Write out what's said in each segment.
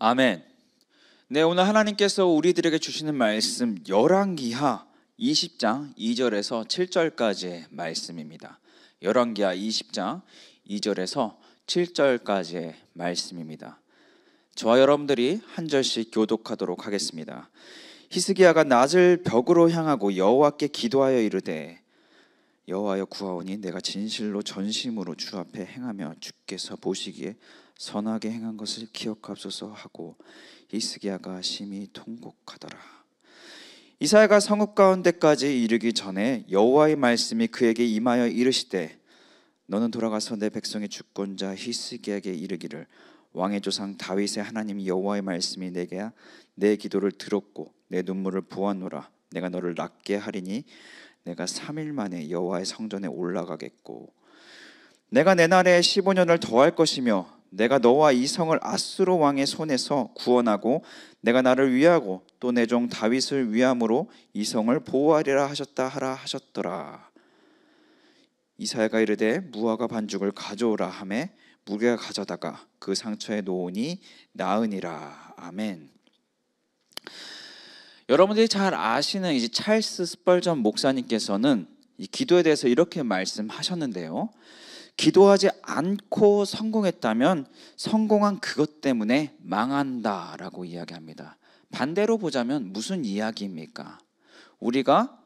아멘. 네, 오늘 하나님께서 우리들에게 주시는 말씀 열왕기하 20장 2절에서 7절까지의 말씀입니다. 열왕기하 20장 2절에서 7절까지의 말씀입니다. 저와 여러분들이 한 절씩 교독하도록 하겠습니다. 히스기야가 낮을 벽으로 향하고 여호와께 기도하여 이르되 여호와여 구하오니 내가 진실로 전심으로 주 앞에 행하며 주께서 보시기에 선하게 행한 것을 기억하소서 하고 히스기야가 심히 통곡하더라. 이사야가 성읍 가운데까지 이르기 전에 여호와의 말씀이 그에게 임하여 이르시되 너는 돌아가서 내 백성의 주권자 히스기야에게 이르기를 왕의 조상 다윗의 하나님 여호와의 말씀이 내게 내 기도를 들었고 내 눈물을 보았노라. 내가 너를 낫게 하리니 내가 3일 만에 여호와의 성전에 올라가겠고 내가 내 날에 15년을 더할 것이며 내가 너와 이 성을 아수르 왕의 손에서 구원하고 내가 나를 위하고 또 내 종 다윗을 위함으로 이 성을 보호하리라 하셨다 하라 하셨더라. 이사야가 이르되 무화과 반죽을 가져오라 하매 무리가 가져다가 그 상처에 놓으니 나으니라. 아멘. 여러분들이 잘 아시는 이제 찰스 스펄전 목사님께서는 이 기도에 대해서 이렇게 말씀하셨는데요. 기도하지 않고 성공했다면 성공한 그것 때문에 망한다라고 이야기합니다. 반대로 보자면 무슨 이야기입니까? 우리가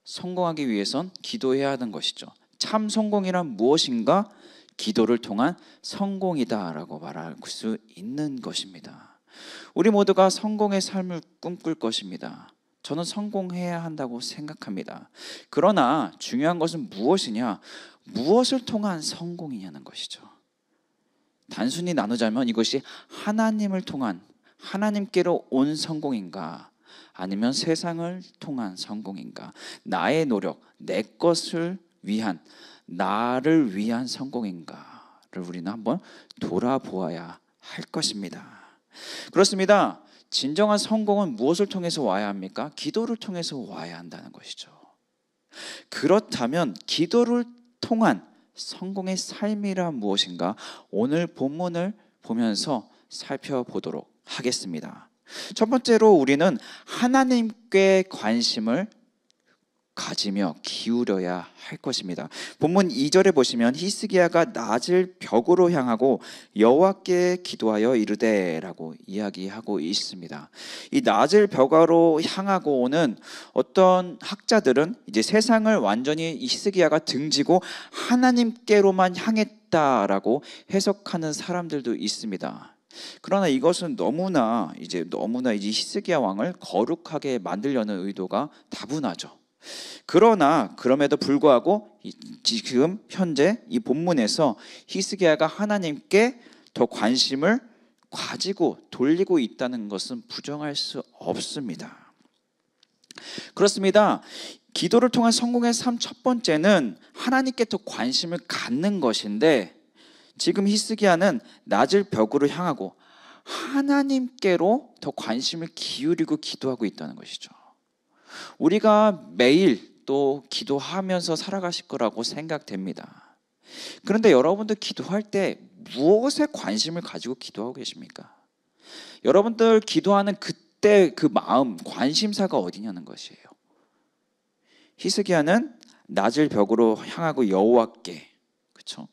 성공하기 위해선 기도해야 하는 것이죠. 참 성공이란 무엇인가? 기도를 통한 성공이다라고 말할 수 있는 것입니다. 우리 모두가 성공의 삶을 꿈꿀 것입니다. 저는 성공해야 한다고 생각합니다. 그러나 중요한 것은 무엇이냐? 무엇을 통한 성공이냐는 것이죠. 단순히 나누자면 이것이 하나님을 통한, 하나님께로 온 성공인가, 아니면 세상을 통한 성공인가, 나의 노력, 내 것을 위한, 나를 위한 성공인가를 우리는 한번 돌아보아야 할 것입니다. 그렇습니다. 진정한 성공은 무엇을 통해서 와야 합니까? 기도를 통해서 와야 한다는 것이죠. 그렇다면 기도를 통한 성공의 삶이란 무엇인가? 오늘 본문을 보면서 살펴보도록 하겠습니다. 첫 번째로 우리는 하나님께 관심을 가지며 기울여야 할 것입니다. 본문 2절에 보시면 히스기야가 낮을 벽으로 향하고 여호와께 기도하여 이르되라고 이야기하고 있습니다. 이 낮을 벽으로 향하고 오는 어떤 학자들은 이제 세상을 완전히 히스기야가 등지고 하나님께로만 향했다라고 해석하는 사람들도 있습니다. 그러나 이것은 너무나 이제 히스기야 왕을 거룩하게 만들려는 의도가 다분하죠. 그러나 그럼에도 불구하고 지금 현재 이 본문에서 히스기야가 하나님께 더 관심을 가지고 돌리고 있다는 것은 부정할 수 없습니다. 그렇습니다. 기도를 통한 성공의 삶 첫 번째는 하나님께 더 관심을 갖는 것인데, 지금 히스기야는 낮을 벽으로 향하고 하나님께로 더 관심을 기울이고 기도하고 있다는 것이죠. 우리가 매일 또 기도하면서 살아가실 거라고 생각됩니다. 그런데 여러분들 기도할 때 무엇에 관심을 가지고 기도하고 계십니까? 여러분들 기도하는 그때 그 마음, 관심사가 어디냐는 것이에요. 히스기야는 낮을 벽으로 향하고 여호와께, 그렇죠?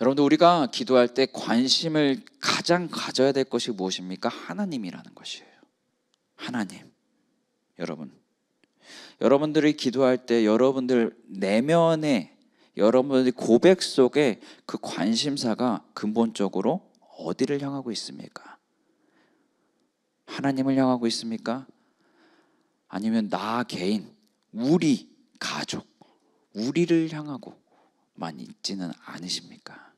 여러분들 우리가 기도할 때 관심을 가장 가져야 될 것이 무엇입니까? 하나님이라는 것이에요. 하나님. 여러분들이 기도할 때 여러분들 내면에, 여러분들의 고백 속에 그 관심사가 근본적으로 어디를 향하고 있습니까? 하나님을 향하고 있습니까? 아니면 나 개인, 우리 가족, 우리를 향하고만 있지는 않으십니까?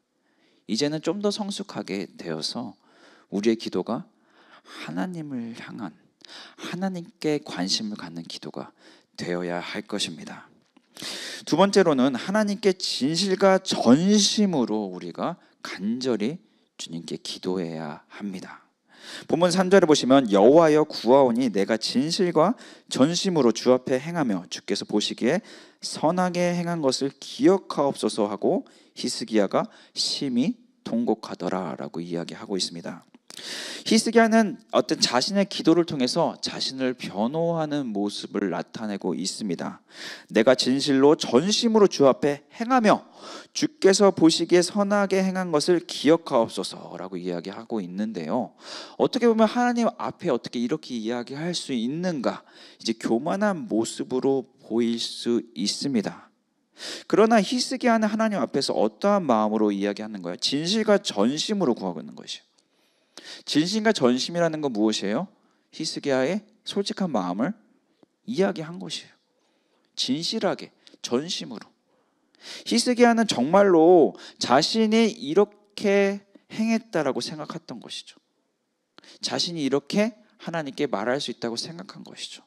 이제는 좀 더 성숙하게 되어서 우리의 기도가 하나님을 향한, 하나님께 관심을 갖는 기도가 되어야 할 것입니다. 두 번째로는 하나님께 진실과 전심으로 우리가 간절히 주님께 기도해야 합니다. 본문 3절에 보시면 여호와여 구하오니 내가 진실과 전심으로 주 앞에 행하며 주께서 보시기에 선하게 행한 것을 기억하옵소서 하고 히스기야가 심히 통곡하더라라고 이야기하고 있습니다. 히스기야는 어떤 자신의 기도를 통해서 자신을 변호하는 모습을 나타내고 있습니다. 내가 진실로 전심으로 주 앞에 행하며 주께서 보시기에 선하게 행한 것을 기억하옵소서라고 이야기하고 있는데요. 어떻게 보면 하나님 앞에 어떻게 이렇게 이야기할 수 있는가? 이제 교만한 모습으로 보일 수 있습니다. 그러나 히스기야는 하나님 앞에서 어떠한 마음으로 이야기하는 거예요? 진실과 전심으로 구하고 있는 것이에요. 진심과 전심이라는 건 무엇이에요? 히스기야의 솔직한 마음을 이야기한 것이에요. 진실하게, 전심으로. 히스기야는 정말로 자신이 이렇게 행했다라고 생각했던 것이죠. 자신이 이렇게 하나님께 말할 수 있다고 생각한 것이죠.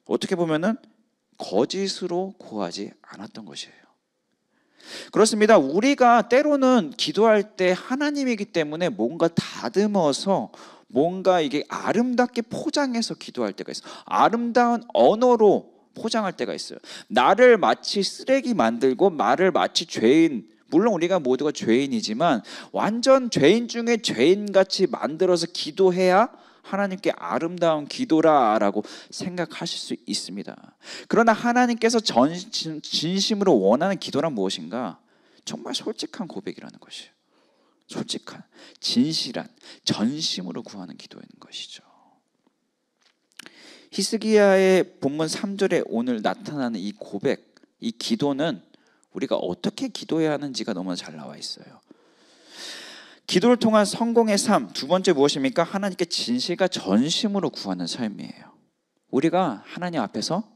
어떻게 보면은 거짓으로 고하지 않았던 것이에요. 그렇습니다. 우리가 때로는 기도할 때 하나님이기 때문에 뭔가 다듬어서 뭔가 이게 아름답게 포장해서 기도할 때가 있어요. 아름다운 언어로 포장할 때가 있어요. 나를 마치 쓰레기 만들고 나를 마치 죄인, 물론 우리가 모두가 죄인이지만 완전 죄인 중에 죄인같이 만들어서 기도해야 하나님께 아름다운 기도라라고 생각하실 수 있습니다. 그러나 하나님께서 진심으로 원하는 기도란 무엇인가? 정말 솔직한 고백이라는 것이에요. 솔직한, 진실한, 전심으로 구하는 기도인 것이죠. 히스기야의 본문 3절에 오늘 나타나는 이 고백, 이 기도는 우리가 어떻게 기도해야 하는지가 너무 잘 나와 있어요. 기도를 통한 성공의 삶, 두 번째 무엇입니까? 하나님께 진실과 전심으로 구하는 삶이에요. 우리가 하나님 앞에서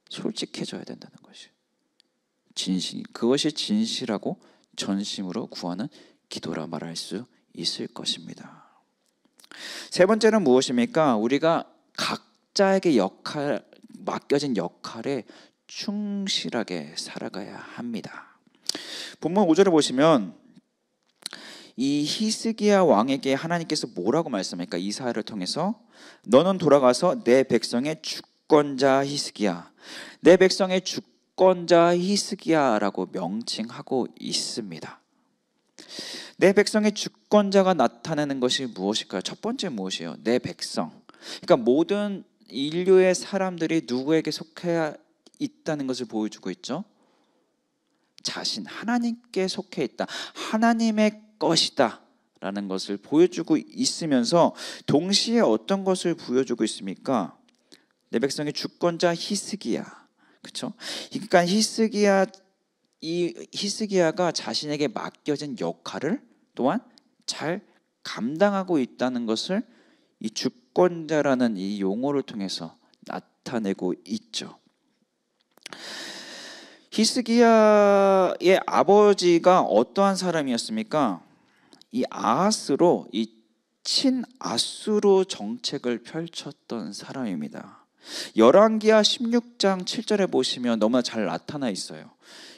솔직해져야 된다는 것이에요. 그것이 진실하고 전심으로 구하는 기도라 말할 수 있을 것입니다. 세 번째는 무엇입니까? 우리가 각자에게 맡겨진 역할에 충실하게 살아가야 합니다. 본문 5절을 보시면 이 히스기야 왕에게 하나님께서 뭐라고 말씀합니까? 이사야를 통해서 너는 돌아가서 내 백성의 주권자 히스기야, 내 백성의 주권자 히스기야라고 명칭하고 있습니다. 내 백성의 주권자가 나타내는 것이 무엇일까요? 첫 번째 무엇이에요? 내 백성. 그러니까 모든 인류의 사람들이 누구에게 속해 있다는 것을 보여주고 있죠. 자신, 하나님께 속해 있다. 하나님의 것이다 라는 것을 보여주고 있으면서 동시에 어떤 것을 보여주고 있습니까? 내 백성의 주권자 히스기야. 그렇죠? 그러니까 히스기야가 자신에게 맡겨진 역할을 또한 잘 감당하고 있다는 것을 이 주권자라는 이 용어를 통해서 나타내고 있죠. 히스기야의 아버지가 어떠한 사람이었습니까? 이 아하스로, 이 친아수르 정책을 펼쳤던 사람입니다. 열왕기하 16장 7절에 보시면 너무나 잘 나타나 있어요.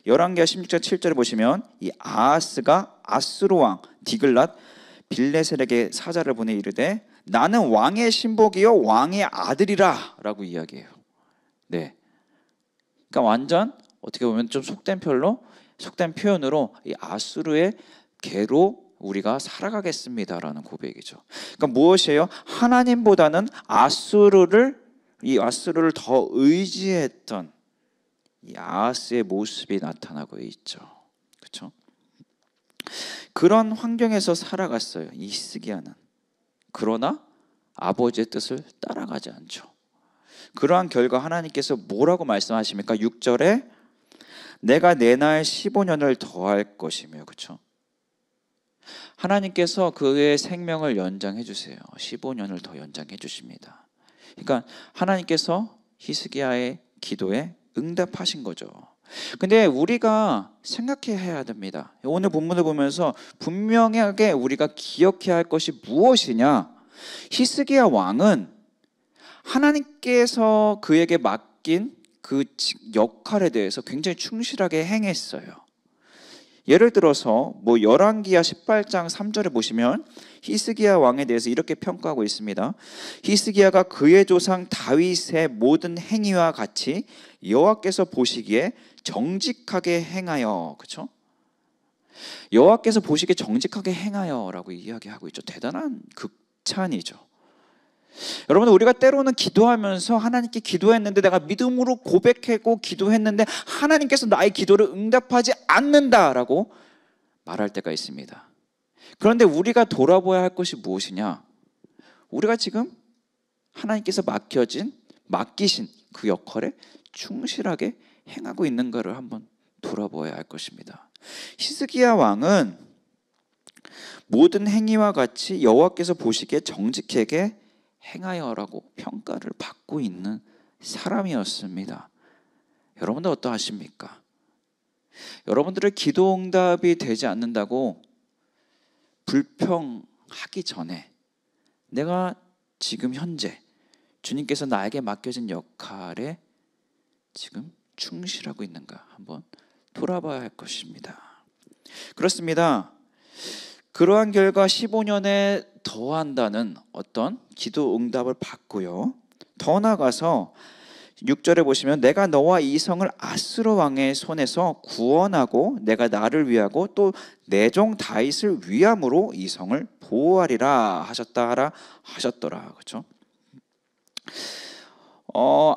열왕기하 16장 7절에 보시면 이 아하스가 아수르 왕 디글랏 빌레셀에게 사자를 보내 이르되 나는 왕의 신복이요 왕의 아들이라 라고 이야기해요. 네. 그러니까 완전 어떻게 보면 좀 속된 표현으로 이 아수르의 개로 우리가 살아가겠습니다라는 고백이죠. 그러니까 무엇이에요? 하나님보다는 아수르를 더 의지했던 이 아하스의 모습이 나타나고 있죠. 그렇죠? 그런 환경에서 살아갔어요. 이 히스기야는. 그러나 아버지의 뜻을 따라가지 않죠. 그러한 결과 하나님께서 뭐라고 말씀하십니까? 6절에 내가 내 나이 15년을 더할 것이며, 그렇죠? 하나님께서 그의 생명을 연장해 주세요. 15년을 더 연장해 주십니다. 그러니까 하나님께서 히스기야의 기도에 응답하신 거죠. 근데 우리가 생각해야 됩니다. 오늘 본문을 보면서 분명하게 우리가 기억해야 할 것이 무엇이냐? 히스기야 왕은 하나님께서 그에게 맡긴 그 역할에 대해서 굉장히 충실하게 행했어요. 예를 들어서 열왕기하 18장 3절에 보시면 히스기야 왕에 대해서 이렇게 평가하고 있습니다. 히스기야가 그의 조상 다윗의 모든 행위와 같이 여호와께서 보시기에 정직하게 행하여, 그렇죠? 여호와께서 보시기에 정직하게 행하여라고 이야기하고 있죠. 대단한 극찬이죠. 여러분, 우리가 때로는 기도하면서 하나님께 기도했는데 내가 믿음으로 고백하고 기도했는데 하나님께서 나의 기도를 응답하지 않는다라고 말할 때가 있습니다. 그런데 우리가 돌아보아야 할 것이 무엇이냐? 우리가 지금 하나님께서 맡기신 그 역할에 충실하게 행하고 있는가를 한번 돌아보아야 할 것입니다. 히스기야 왕은 모든 행위와 같이 여호와께서 보시기에 정직하게 행하여라고 평가를 받고 있는 사람이었습니다. 여러분들 어떠하십니까? 여러분들의 기도 응답이 되지 않는다고 불평하기 전에 내가 지금 현재 주님께서 나에게 맡겨진 역할에 지금 충실하고 있는가 한번 돌아봐야 할 것입니다. 그렇습니다. 그러한 결과 15년에 더한다는 어떤 기도 응답을 받고요. 더 나아가서 6절에 보시면 내가 너와 이성을 아수르 왕의 손에서 구원하고 내가 나를 위하고 또 내 종 다윗을 위함으로 이성을 보호하리라 하셨더라. 그렇죠?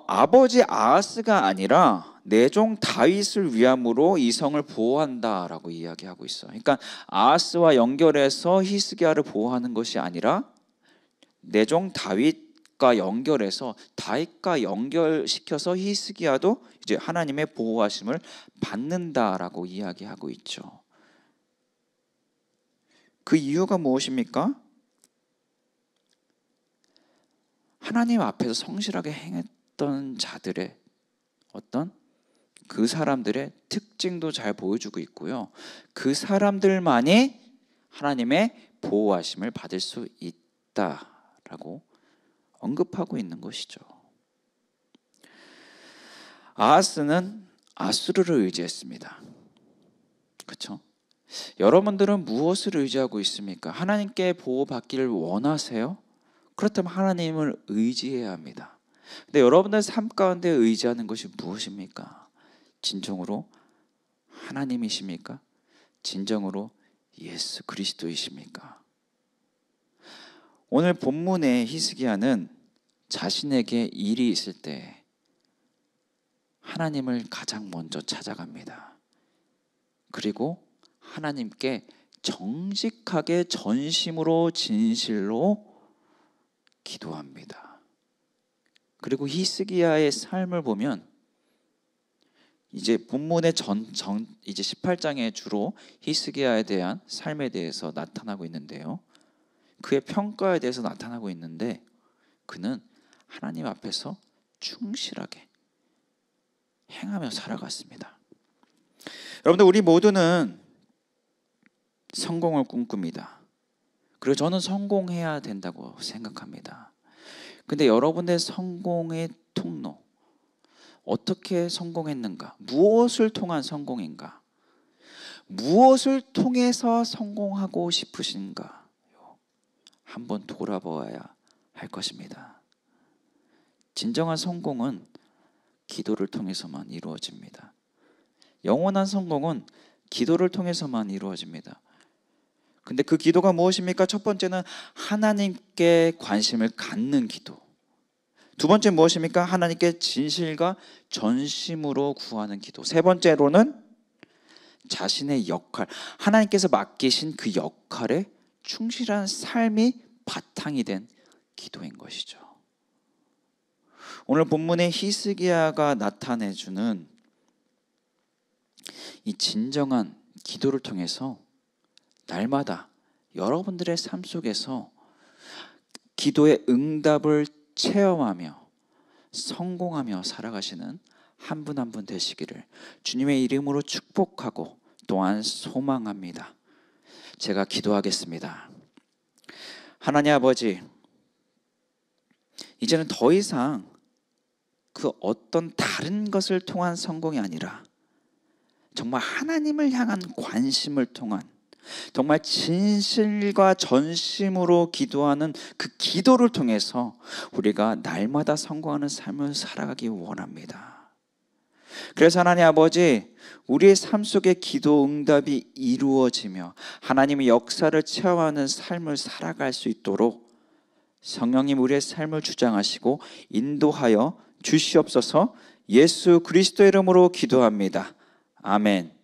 아버지 아하스가 아니라 내 종 다윗을 위함으로 이성을 보호한다라고 이야기하고 있어요. 그러니까 아하스와 연결해서 히스기야를 보호하는 것이 아니라 내 종 다윗과 연결해서 다윗과 연결시켜서 히스기야도 이제 하나님의 보호하심을 받는다라고 이야기하고 있죠. 그 이유가 무엇입니까? 하나님 앞에서 성실하게 행했던 자들의 어떤 그 사람들의 특징도 잘 보여주고 있고요. 그 사람들만이 하나님의 보호하심을 받을 수 있다라고 언급하고 있는 것이죠. 아하스는 아수르를 의지했습니다. 그렇죠? 여러분들은 무엇을 의지하고 있습니까? 하나님께 보호받기를 원하세요? 그렇다면 하나님을 의지해야 합니다. 근데 여러분들 삶 가운데 의지하는 것이 무엇입니까? 진정으로 하나님이십니까? 진정으로 예수 그리스도이십니까? 오늘 본문의 히스기야는 자신에게 일이 있을 때 하나님을 가장 먼저 찾아갑니다. 그리고 하나님께 정직하게 전심으로 진실로 기도합니다. 그리고 히스기야의 삶을 보면 이제 본문의 이제 18장에 주로 히스기야에 대한 삶에 대해서 나타나고 있는데요. 그의 평가에 대해서 나타나고 있는데 그는 하나님 앞에서 충실하게 행하며 살아갔습니다. 여러분들 우리 모두는 성공을 꿈꿉니다. 그리고 저는 성공해야 된다고 생각합니다. 근데 여러분의 성공의 통로 어떻게 성공했는가? 무엇을 통한 성공인가? 무엇을 통해서 성공하고 싶으신가? 한번 돌아보아야 할 것입니다. 진정한 성공은 기도를 통해서만 이루어집니다. 영원한 성공은 기도를 통해서만 이루어집니다. 근데 그 기도가 무엇입니까? 첫 번째는 하나님께 관심을 갖는 기도. 두 번째 무엇입니까? 하나님께 진실과 전심으로 구하는 기도. 세 번째로는 자신의 역할, 하나님께서 맡기신 그 역할에 충실한 삶이 바탕이 된 기도인 것이죠. 오늘 본문의 히스기야가 나타내주는 이 진정한 기도를 통해서 날마다 여러분들의 삶 속에서 기도의 응답을 체험하며 성공하며 살아가시는 한 분 한 분 되시기를 주님의 이름으로 축복하고 또한 소망합니다. 제가 기도하겠습니다. 하나님 아버지, 이제는 더 이상 그 어떤 다른 것을 통한 성공이 아니라 정말 하나님을 향한 관심을 통한 정말 진실과 전심으로 기도하는 그 기도를 통해서 우리가 날마다 성공하는 삶을 살아가기 원합니다. 그래서 하나님 아버지, 우리의 삶 속에 기도 응답이 이루어지며 하나님의 역사를 체험하는 삶을 살아갈 수 있도록 성령님 우리의 삶을 주장하시고 인도하여 주시옵소서. 예수 그리스도의 이름으로 기도합니다. 아멘.